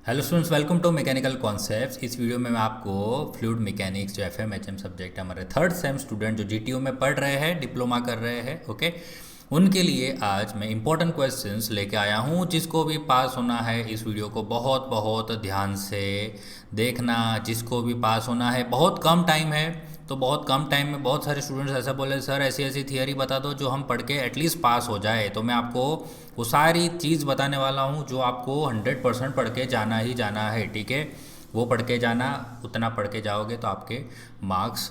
Hello students, welcome to mechanical concepts. इस video में मैं आपको फ्लूइड मैकेनिक्स जो एफएम एचएम सब्जेक्ट है, हमारे थर्ड सेम स्टूडेंट जो जीटीयू में पढ़ रहे हैं, डिप्लोमा कर रहे हैं, ओके, उनके लिए आज मैं इंपॉर्टेंट क्वेश्चंस लेके आया हूँ। जिसको भी पास होना है इस वीडियो को बहुत बहुत ध्यान से देखना। जिसको भी पास होना है, बहुत कम टाइम है, तो बहुत कम टाइम में बहुत सारे स्टूडेंट्स ऐसा बोले सर ऐसी ऐसी थियरी बता दो जो हम पढ़ के एटलीस्ट पास हो जाए। तो मैं आपको वो सारी चीज़ बताने वाला हूँ जो आपको 100% पढ़ के जाना ही जाना है, ठीक है। वो पढ़ के जाना, उतना पढ़ के जाओगे तो आपके मार्क्स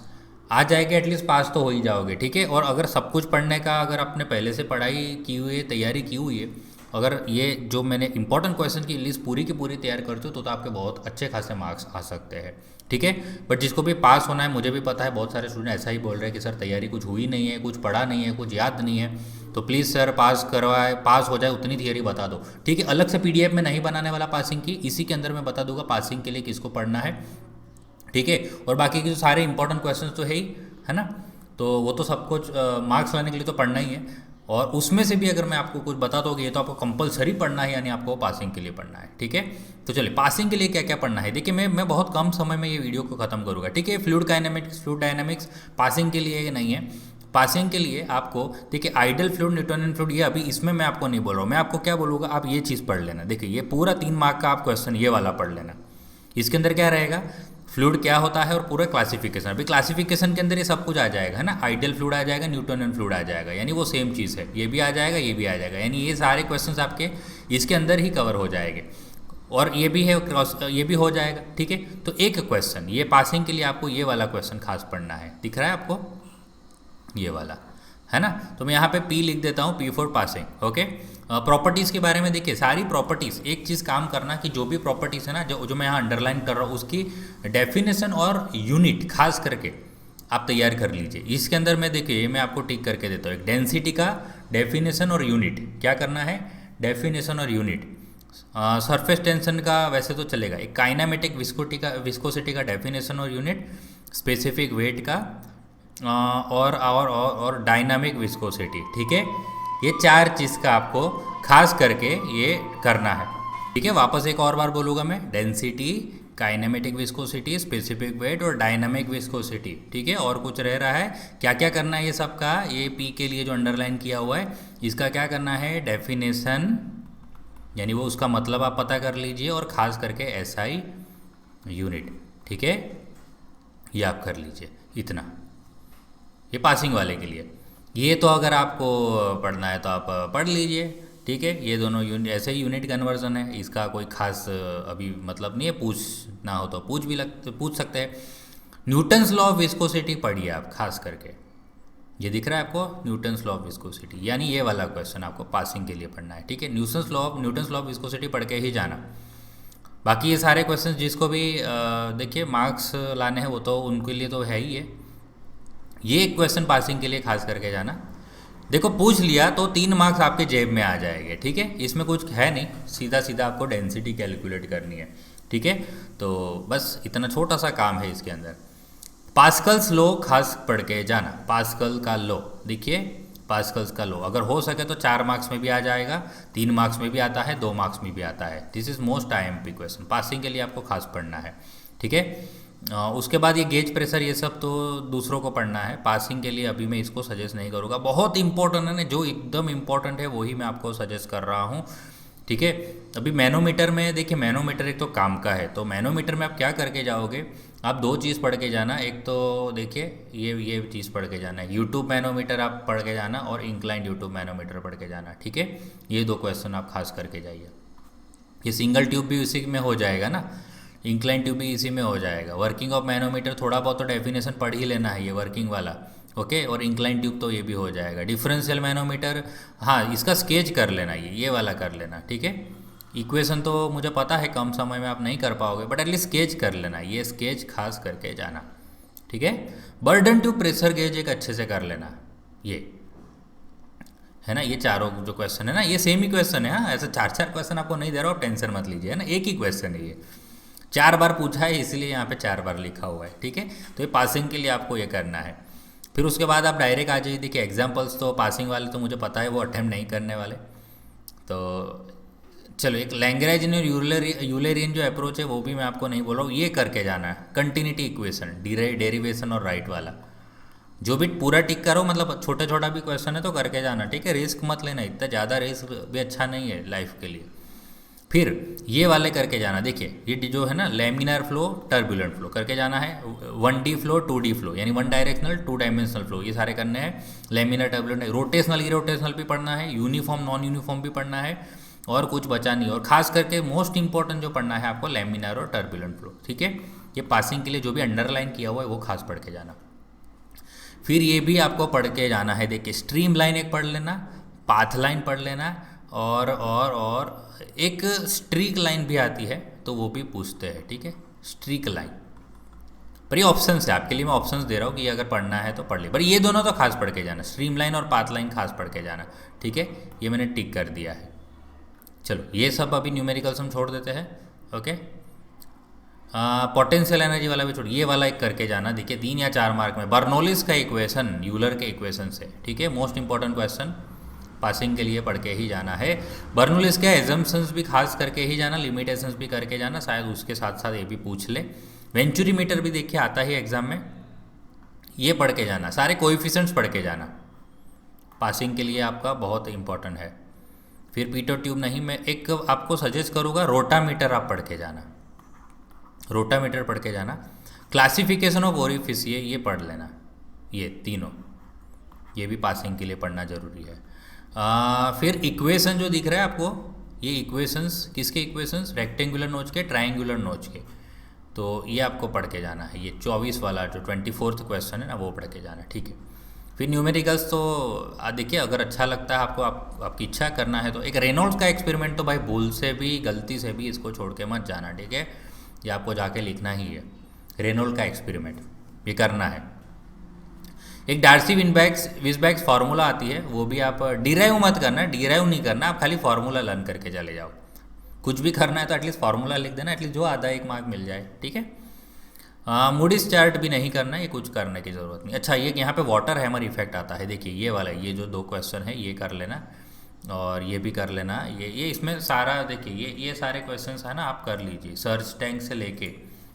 आ जाएंगे, एटलीस्ट पास तो हो ही जाओगे, ठीक है। और अगर सब कुछ पढ़ने का, अगर आपने पहले से पढ़ाई की हुई है, तैयारी की हुई है, अगर ये जो मैंने इंपॉर्टेंट क्वेश्चन की लिस्ट पूरी की पूरी तैयार करते हो तो आपके बहुत अच्छे खासे मार्क्स आ सकते हैं, ठीक है। बट जिसको भी पास होना है, मुझे भी पता है बहुत सारे स्टूडेंट ऐसा ही बोल रहे हैं कि सर तैयारी कुछ हुई नहीं है, कुछ पढ़ा नहीं है, कुछ याद नहीं है, तो प्लीज़ सर पास करवाए, पास हो जाए उतनी थियरी बता दो, ठीक है। अलग से पीडीएफ में नहीं बनाने वाला पासिंग की, इसी के अंदर मैं बता दूंगा पासिंग के लिए किसको पढ़ना है, ठीक है। और बाकी के जो सारे इंपॉर्टेंट क्वेश्चंस तो है ना, तो वो तो सब कुछ मार्क्स लाने के लिए तो पढ़ना ही है। और उसमें से भी अगर मैं आपको कुछ बता दोगे ये तो आपको कंपलसरी पढ़ना है, यानी आपको पासिंग के लिए पढ़ना है, ठीक है। तो चलिए पासिंग के लिए क्या क्या पढ़ना है, देखिए मैं बहुत कम समय में ये वीडियो को खत्म करूँगा, ठीक है। फ्लूइड डायनामिक्स पासिंग के लिए नहीं है। पासिंग के लिए आपको देखिए आइडल फ्लूइड, न्यूटोनियन फ्लूइड, ये अभी इसमें मैं आपको नहीं बोल रहा हूँ। मैं आपको क्या बोलूँगा, आप ये चीज़ पढ़ लेना। देखिए ये पूरा 3 मार्क का आप क्वेश्चन ये वाला पढ़ लेना। इसके अंदर क्या रहेगा, फ्लूइड क्या होता है और पूरा क्लासिफिकेशन। अभी क्लासिफिकेशन के अंदर ये सब कुछ आ जाएगा, है ना। आइडियल फ्लूइड आ जाएगा, न्यूटोनियन फ्लूइड आ जाएगा, यानी वो सेम चीज़ है, ये भी आ जाएगा, ये भी आ जाएगा, यानी ये सारे क्वेश्चंस आपके इसके अंदर ही कवर हो जाएंगे। और ये भी है, ये भी हो जाएगा, ठीक है। तो एक क्वेश्चन ये पासिंग के लिए आपको ये वाला क्वेश्चन खास पढ़ना है, दिख रहा है आपको ये वाला, है ना। तो मैं यहाँ पे पी लिख देता हूँ, P for passing, okay. Properties के बारे में देखिए, सारी प्रॉपर्टीज़, एक चीज़ काम करना कि जो भी प्रॉपर्टीज़ है ना, जो जो मैं यहाँ अंडरलाइन कर रहा हूँ, उसकी डेफिनेशन और यूनिट खास करके आप तैयार कर लीजिए। इसके अंदर मैं देखिए ये मैं आपको टिक करके देता हूँ, एक डेंसिटी का डेफिनेशन और यूनिट क्या करना है, डेफिनेशन और यूनिट। सरफेस टेंशन का वैसे तो चलेगा, एक काइनामेटिक विस्कोसिटी का डेफिनेशन और यूनिट, स्पेसिफिक वेट का और डायनामिक विस्कोसिटी, ठीक है। ये 4 चीज़ का आपको खास करके ये करना है, ठीक है। वापस एक और बार बोलूँगा मैं, density, kinematic viscosity, specific weight और डायनामिक विस्कोसिटी, ठीक है। और कुछ रह रहा है, क्या क्या करना है ये सब का, ये पी के लिए जो अंडरलाइन किया हुआ है इसका क्या करना है, डेफिनेशन, यानी वो उसका मतलब आप पता कर लीजिए, और ख़ास करके एसआई यूनिट, ठीक है, ये आप कर लीजिए इतना। ये पासिंग वाले के लिए, ये तो अगर आपको पढ़ना है तो आप पढ़ लीजिए, ठीक है। ये दोनों यूनिट ऐसे ही यूनिट कन्वर्जन है, इसका कोई खास अभी मतलब नहीं है, पूछना हो तो पूछ सकते हैं। न्यूटन्स लॉ ऑफ विस्कोसिटी पढ़िए आप खास करके, ये दिख रहा है आपको, न्यूटन्स लॉ ऑफ विस्कोसिटी, यानी ये वाला क्वेश्चन आपको पासिंग के लिए पढ़ना है, ठीक है। न्यूटन्स लॉ ऑफ विस्कोसिटी पढ़ के ही जाना। बाकी ये सारे क्वेश्चन जिसको भी देखिए मार्क्स लाने हैं वो तो उनके लिए तो है ही है। ये एक क्वेश्चन पासिंग के लिए खास करके जाना। देखो पूछ लिया तो 3 मार्क्स आपके जेब में आ जाएंगे, ठीक है। इसमें कुछ है नहीं, सीधा सीधा आपको डेंसिटी कैलकुलेट करनी है, ठीक है। तो बस इतना छोटा सा काम है इसके अंदर। पास्कल्स लॉ खास पढ़ के जाना, पास्कल का लॉ, देखिए पास्कल्स का लॉ अगर हो सके तो 4 मार्क्स में भी आ जाएगा, 3 मार्क्स में भी आता है, 2 मार्क्स में भी आता है। This is most IMP question, passing के लिए आपको खास पढ़ना है, ठीक है। उसके बाद ये गेज प्रेशर ये सब तो दूसरों को पढ़ना है, पासिंग के लिए अभी मैं इसको सजेस्ट नहीं करूँगा। बहुत इंपॉर्टेंट है ना, जो एकदम इंपॉर्टेंट है वही मैं आपको सजेस्ट कर रहा हूँ, ठीक है। अभी मैनोमीटर में देखिए, मैनोमीटर एक तो काम का है, तो मैनोमीटर में आप क्या करके जाओगे, आप 2 चीज़ पढ़ के जाना। एक तो देखिए ये चीज़ पढ़ के जाना है, यूट्यूब मैनोमीटर आप पढ़ के जाना, और इंक्लाइंड यूट्यूब मैनोमीटर पढ़ के जाना, ठीक है। ये 2 क्वेश्चन आप खास करके जाइए। ये सिंगल ट्यूब भी उसी में हो जाएगा ना, इंक्लाइन ट्यूब भी इसी में हो जाएगा। वर्किंग ऑफ मैनोमीटर थोड़ा बहुत तो डेफिनेशन पढ़ ही लेना है, ये वर्किंग वाला, ओके। और इंक्लाइन ट्यूब तो ये भी हो जाएगा। डिफरेंशियल मैनोमीटर, हाँ इसका स्केच कर लेना, ये वाला कर लेना, ठीक है। इक्वेशन तो मुझे पता है कम समय में आप नहीं कर पाओगे, बट एटलीस्ट स्केच कर लेना, ये स्केच खास करके जाना, ठीक है। बर्डन ट्यूब, प्रेशर गेज एक अच्छे से कर लेना, ये है ना। ये चारों जो क्वेश्चन है ना, ये सेम ही क्वेश्चन है, हाँ ऐसा 4 4 क्वेश्चन आपको नहीं दे रहा हूँ, टेंशन मत लीजिए, है ना। एक ही क्वेश्चन है ये, 4 बार पूछा है इसीलिए यहाँ पे 4 बार लिखा हुआ है, ठीक है। तो ये पासिंग के लिए आपको ये करना है। फिर उसके बाद आप डायरेक्ट आ जाइए, देखिए एग्जाम्पल्स तो पासिंग वाले तो मुझे पता है वो अटेम्प्ट नहीं करने वाले, तो चलो एक लैंग्रेजियन और यूलरियन जो अप्रोच है वो भी मैं आपको नहीं बोल रहा हूँ, ये करके जाना है। कंटिन्यूटी इक्वेशन, डेरिवेशन और राइट वाला जो भी पूरा टिक करो, मतलब छोटा छोटा भी क्वेश्चन है तो करके जाना, ठीक है। रिस्क मत लेना, इतना ज़्यादा रिस्क भी अच्छा नहीं है लाइफ के लिए। फिर ये वाले करके जाना, देखिए ये जो है ना लैमिनार फ्लो, टर्बुलेंट फ्लो करके जाना है। 1D फ्लो, 2D फ्लो यानी 1 डायरेक्शनल 2 डायमेंशनल फ्लो, ये सारे करने हैं। लैमिनार, टर्बुलेंट, रोटेशनल इरोटेशनल भी पढ़ना है, यूनिफॉर्म नॉन यूनिफॉर्म भी पढ़ना है, और कुछ बचा नहीं। और खास करके मोस्ट इंपॉर्टेंट जो पढ़ना है आपको लैमिनार और टर्बुलेंट फ्लो, ठीक है। ये पासिंग के लिए जो भी अंडरलाइन किया हुआ है वो खास पढ़ के जाना। फिर ये भी आपको पढ़ के जाना है, देखिए स्ट्रीम लाइन एक पढ़ लेना, पाथ लाइन पढ़ लेना, और एक स्ट्रीक लाइन भी आती है तो वो भी पूछते हैं, ठीक है। स्ट्रीक लाइन पर ये ऑप्शन है आपके लिए, मैं ऑप्शंस दे रहा हूँ कि ये अगर पढ़ना है तो पढ़ ले, पर ये दोनों तो खास पढ़ के जाना, स्ट्रीम लाइन और पाथ लाइन खास पढ़ के जाना, ठीक है। ये मैंने टिक कर दिया है। चलो ये सब अभी न्यूमेरिकल्स हम छोड़ देते हैं, ओके। पोटेंशियल एनर्जी वाला भी छोड़, ये वाला एक करके जाना, देखिए 3 या 4 मार्क में बर्नौलीज का इक्वेशन यूलर के इक्वेशन से, ठीक है। मोस्ट इंपॉर्टेंट क्वेश्चन पासिंग के लिए पढ़ के ही जाना है। बर्नौलीज के एजम्पशंस भी खास करके ही जाना, लिमिटेशंस भी करके जाना, शायद उसके साथ साथ ये भी पूछ ले। वेंचुरी मीटर भी देखिए आता ही एग्जाम में, ये पढ़ के जाना, सारे कोएफिशिएंट्स पढ़ के जाना, पासिंग के लिए आपका बहुत इंपॉर्टेंट है। फिर पीटो ट्यूब नहीं, मैं एक आपको सजेस्ट करूँगा रोटामीटर आप पढ़ के जाना, रोटामीटर पढ़ के जाना। क्लासिफिकेशन ऑफ ओरिफिस ये पढ़ लेना, ये तीनों, ये भी पासिंग के लिए पढ़ना जरूरी है। फिर इक्वेशन जो दिख रहा है आपको, ये इक्वेशंस किसके इक्वेशंस, रेक्टेंगुलर नोच के, ट्रायंगुलर नोच के, तो ये आपको पढ़ के जाना है। ये 24 वाला जो 24th क्वेश्चन है ना वो पढ़ के जाना, ठीक है। फिर न्यूमेरिकल्स तो देखिए अगर अच्छा लगता है आपको, आपकी इच्छा करना है तो एक रेनॉल्ड्स का एक्सपेरिमेंट तो भाई भूल से भी गलती से भी इसको छोड़ के मत जाना, ठीक है। ये आपको जाके लिखना ही है, रेनॉल्ड का एक्सपेरिमेंट ये करना है। एक डार्सी विसबैक्स फार्मूला आती है, वो भी आप डिराइव मत करना, डिराइव नहीं करना, आप खाली फार्मूला लर्न करके चले जाओ। कुछ भी करना है तो एटलीस्ट फार्मूला लिख देना, एटलीस्ट जो आधा 1 मार्क मिल जाए, ठीक है। मूडीज चार्ट भी नहीं करना, ये कुछ करने की ज़रूरत नहीं। अच्छा ये यहाँ पे वाटर हैमर इफेक्ट आता है, देखिए ये वाला, ये जो 2 क्वेश्चन है ये कर लेना, और ये भी कर लेना। ये इसमें सारा देखिए ये सारे क्वेश्चंस है ना, आप कर लीजिए। सर्च टैंक से लेके,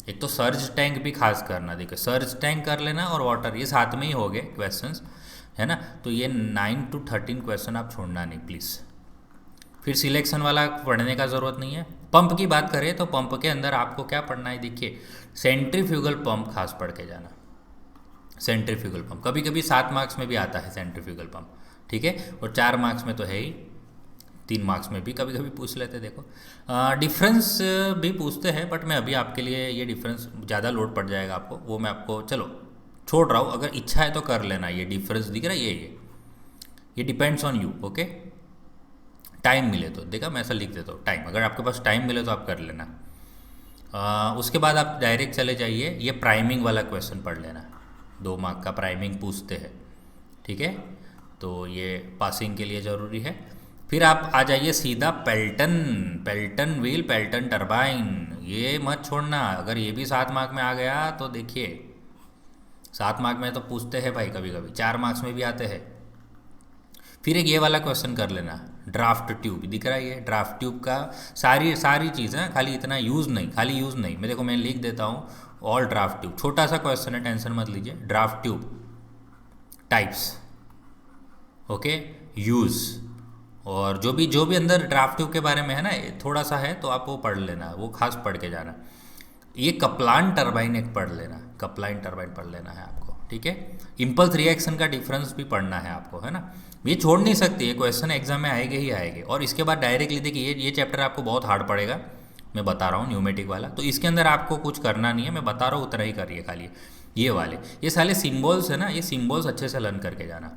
एक तो सर्च टैंक भी खास करना, देखिए सर्च टैंक कर लेना और वाटर, ये साथ में ही हो गए क्वेश्चंस, है ना। तो ये 9 to 13 क्वेश्चन आप छोड़ना नहीं प्लीज़। फिर सिलेक्शन वाला पढ़ने का ज़रूरत नहीं है। पंप की बात करें तो पंप के अंदर आपको क्या पढ़ना है, देखिए सेंट्रीफ्यूगल पंप खास पढ़ के जाना। सेंट्रीफ्यूगल पंप कभी कभी 7 मार्क्स में भी आता है सेंट्रीफ्यूगल पंप, ठीक है। और 4 मार्क्स में तो है ही, 3 मार्क्स में भी कभी कभी पूछ लेते, देखो डिफरेंस भी पूछते हैं, बट मैं अभी आपके लिए ये डिफरेंस ज़्यादा लोड पड़ जाएगा आपको, वो मैं आपको चलो छोड़ रहा हूँ। अगर इच्छा है तो कर लेना, ये डिफरेंस दिख रहा है, ये depends on you, okay. Time मिले तो, देखा मैं ऐसा लिख देता हूँ टाइम, अगर आपके पास टाइम मिले तो आप कर लेना। उसके बाद आप डायरेक्ट चले जाइए, ये प्राइमिंग वाला क्वेश्चन पढ़ लेना, 2 मार्क का प्राइमिंग पूछते हैं, ठीक है। तो ये पासिंग के लिए ज़रूरी है। फिर आप आ जाइए सीधा पेल्टन व्हील, पेल्टन टरबाइन, ये मत छोड़ना। अगर ये भी 7 मार्क में आ गया तो देखिए 7 मार्क में तो पूछते हैं भाई, कभी कभी 4 मार्क्स में भी आते हैं। फिर एक ये वाला क्वेश्चन कर लेना, ड्राफ्ट ट्यूब दिख रहा है, ये ड्राफ्ट ट्यूब का सारी चीज़ें, खाली इतना यूज़ नहीं, मैं देखो मैं लिख देता हूँ ऑल ड्राफ्ट ट्यूब, छोटा सा क्वेश्चन है, टेंशन मत लीजिए। Draft tube types, okay, use, और जो भी अंदर ड्राफ्ट ट्यूब के बारे में है ना थोड़ा सा है तो आप वो पढ़ लेना, वो खास पढ़ के जाना। ये कपलान टरबाइन एक पढ़ लेना, कपलाइन टरबाइन पढ़ लेना है आपको, ठीक है। इम्पल्स रिएक्शन का डिफरेंस भी पढ़ना है आपको, है ना। ये छोड़ नहीं सकती, ये क्वेश्चन एग्जाम में आएंगे ही आएंगे। और इसके बाद डायरेक्टली देखिए ये चैप्टर आपको बहुत हार्ड पड़ेगा, मैं बता रहा हूँ, न्यूमेटिक वाला, तो इसके अंदर आपको कुछ करना नहीं है, मैं बता रहा हूँ उतना ही करिए खाली। ये वाले ये सारे सिम्बॉल्स है ना, ये सिम्बॉल्स अच्छे से लर्न करके जाना।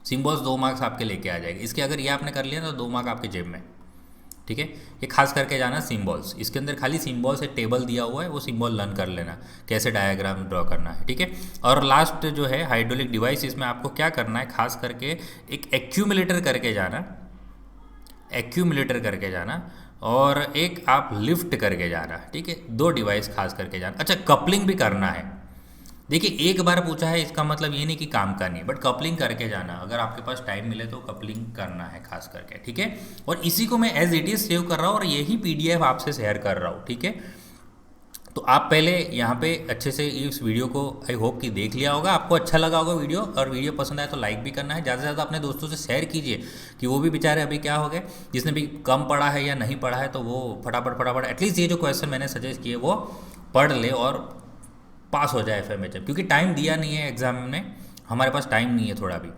सिम्बॉल्स 2 मार्क्स आपके लेके आ जाएंगे, इसके अगर ये आपने कर लिया तो 2 मार्क आपके जेब में, ठीक है। ये खास करके जाना सिम्बॉल्स, इसके अंदर खाली सिम्बॉल्स एक टेबल दिया हुआ है, वो सिम्बॉल लर्न कर लेना, कैसे डायग्राम ड्रॉ करना है, ठीक है। और लास्ट जो है हाइड्रोलिक डिवाइस, इसमें आपको क्या करना है, खास करके एक एक्यूमुलेटर करके जाना, और एक आप लिफ्ट करके जाना, ठीक है। 2 डिवाइस खास करके जाना। अच्छा कपलिंग भी करना है, देखिए एक बार पूछा है इसका मतलब ये नहीं कि काम का नहीं, बट कपलिंग करके जाना, अगर आपके पास टाइम मिले तो कपलिंग करना है खास करके, ठीक है। और इसी को मैं एज इट इज़ सेव कर रहा हूँ और यही पीडीएफ आपसे शेयर कर रहा हूँ, ठीक है। तो आप पहले यहाँ पे अच्छे से इस वीडियो को आई होप कि देख लिया होगा, आपको अच्छा लगा होगा वीडियो, और वीडियो पसंद आए तो लाइक भी करना है, ज़्यादा से ज़्यादा अपने दोस्तों से शेयर कीजिए कि वो भी बेचारे अभी क्या हो गए, जिसने भी कम पढ़ा है या नहीं पढ़ा है तो वो फटाफट फटाफट एटलीस्ट ये जो क्वेश्चन मैंने सजेस्ट किए वो पढ़ ले और पास हो जाए FMHM, क्योंकि टाइम दिया नहीं है एग्ज़ाम में, हमारे पास टाइम नहीं है थोड़ा भी,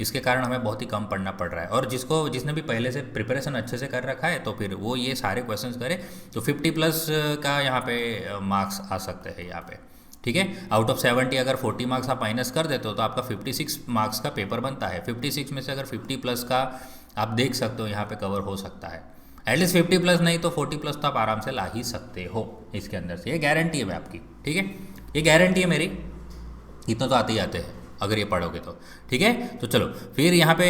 इसके कारण हमें बहुत ही कम पढ़ना पड़ रहा है। और जिसने भी पहले से प्रिपरेशन अच्छे से कर रखा है तो फिर वो ये सारे क्वेश्चंस करे तो 50+ का यहाँ पे मार्क्स आ सकते हैं यहाँ पे, ठीक है। आउट ऑफ 70 अगर 40 मार्क्स आप माइनस कर देते हो तो आपका 56 मार्क्स का पेपर बनता है। 56 में से अगर 50+ का आप देख सकते हो यहाँ पे कवर हो सकता है, एटलीस्ट 50+ नहीं तो 40+ तो आप आराम से ला ही सकते हो इसके अंदर से, ये गारंटी है मैं आपकी, ठीक है, ये गारंटी है मेरी, इतना तो आते ही आते हैं अगर ये पढ़ोगे तो, ठीक है। तो चलो फिर यहाँ पे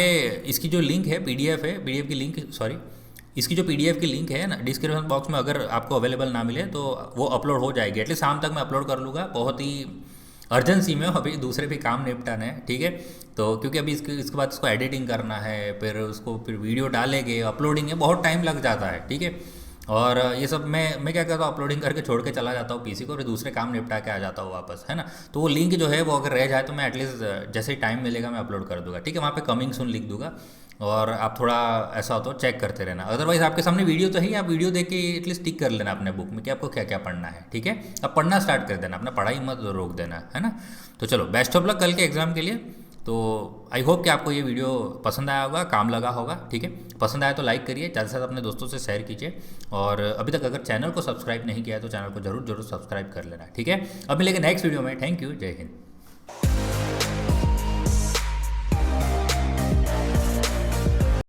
इसकी जो लिंक है पीडीएफ है, पीडीएफ की लिंक सॉरी इसकी जो पीडीएफ की लिंक है ना डिस्क्रिप्शन बॉक्स में, अगर आपको अवेलेबल ना मिले तो वो अपलोड हो जाएगी, एटलीस्ट शाम तक मैं अपलोड कर लूँगा, बहुत ही अर्जेंसी में अभी दूसरे भी काम निपटाने हैं, ठीक है। तो क्योंकि अभी इसके बाद इसको एडिटिंग करना है, फिर उसको फिर वीडियो डालेंगे, अपलोडिंग है, बहुत टाइम लग जाता है, ठीक है। और ये सब मैं क्या करता हूँ, अपलोडिंग करके छोड़ के चला जाता हूँ पीसी को, और दूसरे काम निपटा के आ जाता हूँ वापस, है ना। तो वो लिंक जो है वो अगर रह जाए तो मैं एटलीस्ट जैसे ही टाइम मिलेगा मैं अपलोड कर दूंगा, ठीक है। वहाँ पे कमिंग सून लिख दूंगा और आप थोड़ा ऐसा हो तो चेक करते रहना, अदरवाइज आपके सामने वीडियो तो ही, आप वीडियो देख के एटलीस्ट टिक कर लेना अपने बुक में कि आपको क्या क्या पढ़ना है, ठीक है। अब पढ़ना स्टार्ट कर देना, अपना पढ़ाई मत रोक देना, है ना। तो चलो बेस्ट ऑफ लक कल के एग्ज़ाम के लिए। तो आई होप कि आपको ये वीडियो पसंद आया होगा, काम लगा होगा, ठीक है। पसंद आया तो लाइक करिए, ज़्यादा से ज़्यादा अपने दोस्तों से शेयर कीजिए, और अभी तक अगर चैनल को सब्सक्राइब नहीं किया है तो चैनल को जरूर जरूर सब्सक्राइब कर लेना, ठीक है। अब मिलेंगे नेक्स्ट वीडियो में, थैंक यू, जय हिंद।